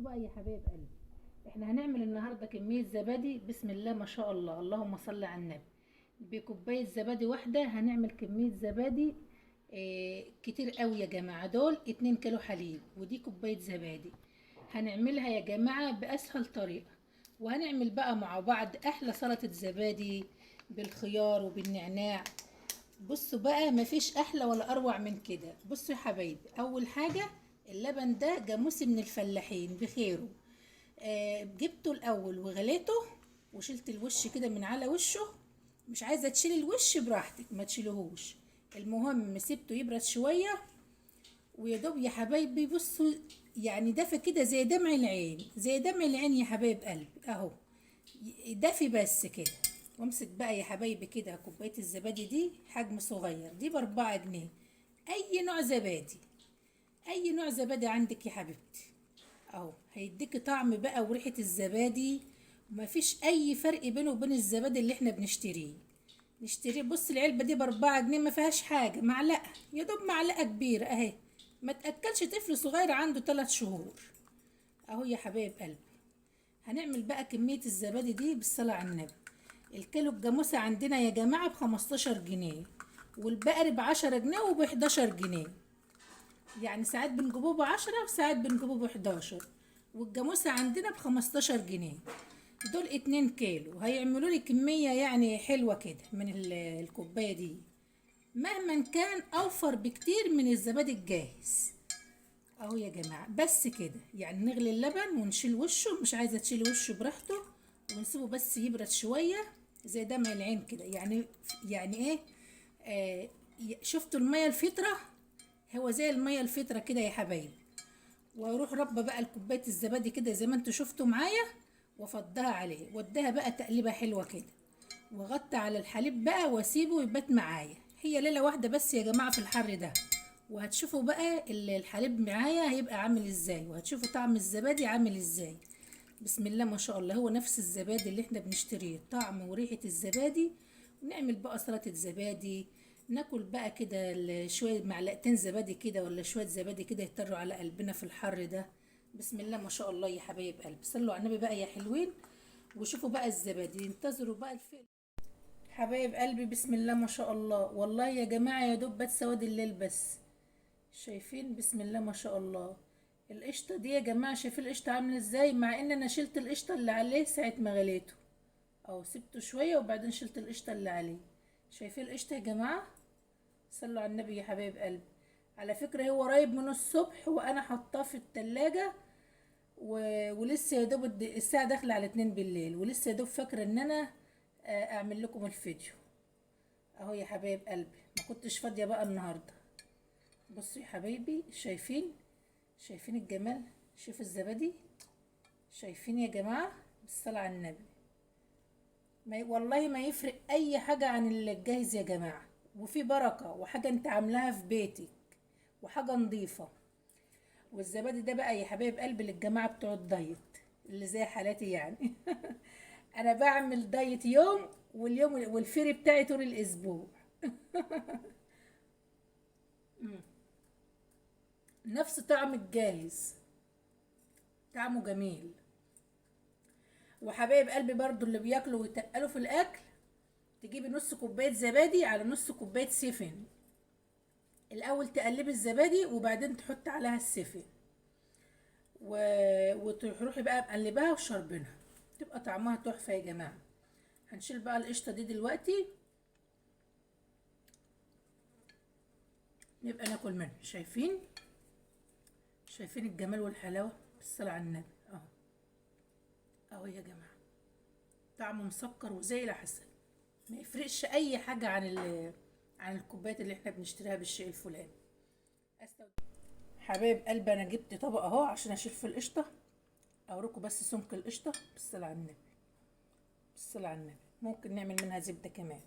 بصوا بقى يا حبايب قلبي، احنا هنعمل النهارده كميه زبادي بسم الله ما شاء الله، اللهم صل على النبي. بكوبايه زبادي واحده هنعمل كميه زبادي كتير قوي يا جماعه. دول 2 كيلو حليب ودي كوبايه زبادي. هنعملها يا جماعه باسهل طريقه، وهنعمل بقى مع بعض احلى سلطه زبادي بالخيار وبالنعناع. بصوا بقى مفيش احلى ولا اروع من كده. بصوا يا حبايبي، اول حاجه اللبن ده جاموسي من الفلاحين بخيره. جبته الاول وغليته وشلت الوش كده من على وشه. مش عايزه تشيلي الوش براحتك، ما تشيلهوش. المهم سيبته يبرد شويه، ويا دوب يا حبايبي بصوا يعني دافي كده زي دمع العين، زي دمع العين يا حبايب قلبي اهو. دافي بس كده. وامسك بقى يا حبايبي كده كوبايه الزبادي دي حجم صغير، دي ب4 جنيه. اي نوع زبادي، اي نوع زبادي عندك يا حبيبتي اهو هيديكي طعم بقى وريحه الزبادي. ومفيش اي فرق بينه وبين الزبادي اللي احنا نشتريه. بص العلبه دي ب4 جنيه، ما فيهاش حاجه، معلقه يا دوب، معلقه كبيره اهي، ما تاكلش طفل صغير عنده 3 شهور. اهو يا حبايب قلبي، هنعمل بقى كميه الزبادي دي بالصلاه على النبي. الكيلو الجاموسه عندنا يا جماعه ب15 جنيه، والبقري ب10 جنيه وب11 جنيه. يعني ساعات بنجيبوه ب10 وساعات بنجيبوه ب11. والجاموسة عندنا ب15 جنيه. دول 2 كيلو هيعملوا لي كمية يعني حلوة كده من الكوباية دي. مهما كان أوفر بكتير من الزبادي الجاهز. اهو يا جماعة بس كده، يعني نغلي اللبن ونشيل وشه، مش عايزة تشيل وشه براحته، ونسيبه بس يبرد شوية زي دمع العين كده. يعني ايه؟ شفتوا المية الفطرة؟ هو زي المية الفطرة كده يا حبايبي. واروح ربة بقى الكوباية الزبادي كده زي ما انتوا شفتوا معايا، وافضها عليه واديها بقى تقليبة حلوة كده، واغطي على الحليب بقى واسيبه يبات معايا. هي ليلة واحدة بس يا جماعة في الحر ده، وهتشوفوا بقى الحليب معايا هيبقى عامل ازاي، وهتشوفوا طعم الزبادي عامل ازاي. بسم الله ما شاء الله، هو نفس الزبادي اللي احنا بنشتريه، طعم وريحة الزبادي. ونعمل بقى سلطة زبادي، ناكل بقى كده شوية معلقتين زبادي كده ولا شوية زبادي كده يطروا على قلبنا في الحر ده. بسم الله ما شاء الله يا حبايب قلبي، صلوا على النبي بقى يا حلوين. وشوفوا بقى الزبادي، انتظروا بقى الفيلم. حبايب قلبي بسم الله ما شاء الله، والله يا جماعة يا دوب بات سواد الليل بس. شايفين بسم الله ما شاء الله القشطه دي يا جماعه؟ شايفين القشطه عامله ازاي؟ مع ان انا شلت القشطه اللي عليه ساعه ما غليته، او سبته شويه وبعدين شلت القشطه اللي عليه. شايفين القشطه يا جماعه؟ صلوا على النبي يا حبايب قلبي. على فكره هو قريب من الصبح وانا حطاه في التلاجة، ولسه يا دوب الساعه داخله على 2 بالليل، ولسه يا دوب فاكره ان انا اعمل لكم الفيديو. اهو يا حبايب قلبي، ما كنتش فاضيه بقى النهارده. بصوا يا حبايبي، شايفين الجمال؟ شوف الزبادي، شايفين يا جماعة؟ بالصلاة على النبي. والله ما يفرق اي حاجة عن الجاهز يا جماعة، وفي بركة، وحاجة انت عاملاها في بيتك، وحاجة نظيفة. والزبادي ده بقى يا حبايب قلبي للجماعة بتوع الدايت اللي زي حالاتي يعني. انا بعمل دايت يوم، واليوم والفري بتاعي طول الاسبوع. نفس طعم الجاهز، طعمه جميل. وحبايب قلبي برضو اللي بياكلوا ويتقلوا في الاكل، تجيبي نص كوبايه زبادي على نص كوبايه سيفن. الاول تقلبي الزبادي وبعدين تحط عليها السيفن، و... وتروحي بقى مقلباها وشربينها، تبقى طعمها تحفه يا جماعه. هنشيل بقى القشطه دي دلوقتي، نبقى ناكل منها. شايفين الجمال والحلاوه؟ بالصلاه على النبي اهو. اهو يا جماعه، طعمه مسكر وزي العسل، ما يفرقش اي حاجه عن الكوبايات اللي احنا بنشتريها بالشيء الفلاني. حبايب قلبي انا جبت طبق اهو عشان اشيل في القشطه، اوريكم بس سمك القشطه. بالصلاه على النبي، بالصلاه على النبي، ممكن نعمل منها زبده كمان.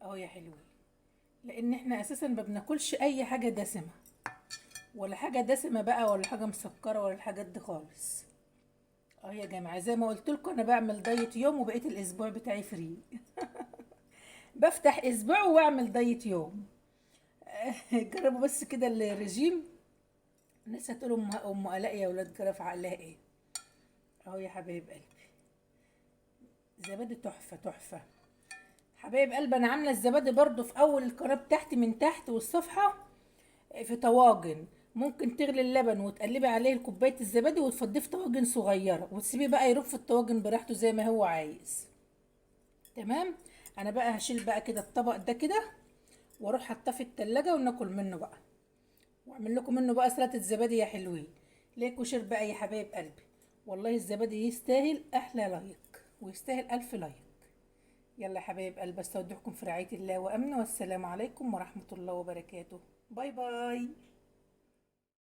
اهو يا حلوين، لان احنا اساسا ما بناكلش اي حاجه دسمه، ولا حاجه دسمه بقى، ولا حاجه مسكره، ولا الحاجات دي خالص. اهو يا جماعه زي ما قلت لكم انا بعمل دايت يوم وبقيت الاسبوع بتاعي فري. بفتح اسبوع واعمل دايت يوم. جربوا بس كده الرجيم، الناس هتقول ام الاء يا ولاد جرى في عقلها ايه. اهو يا حبايب قلبي، زبادي تحفه تحفه. حبايب قلبي انا عامله الزبادي برضو في اول القناه بتاعتي من تحت والصفحه في طواجن. ممكن تغلي اللبن وتقلبي عليه كوبايه الزبادي وتفضيه في طواجن صغيره وتسيبيه بقى يروح في الطواجن براحته زي ما هو عايز. تمام. انا بقى هشيل بقى كده الطبق ده كده واروح حاطاه في التلاجة وناكل منه بقى، واعمل لكم منه بقى سلطه الزبادي يا حلوين. ليكوا شير بقى يا حبايب قلبي. والله الزبادي يستاهل احلى لايك ويستاهل الف لايك. يلا يا حبايب قلبي، استودعكم في رعايه الله وامنه، والسلام عليكم ورحمه الله وبركاته. باي باي.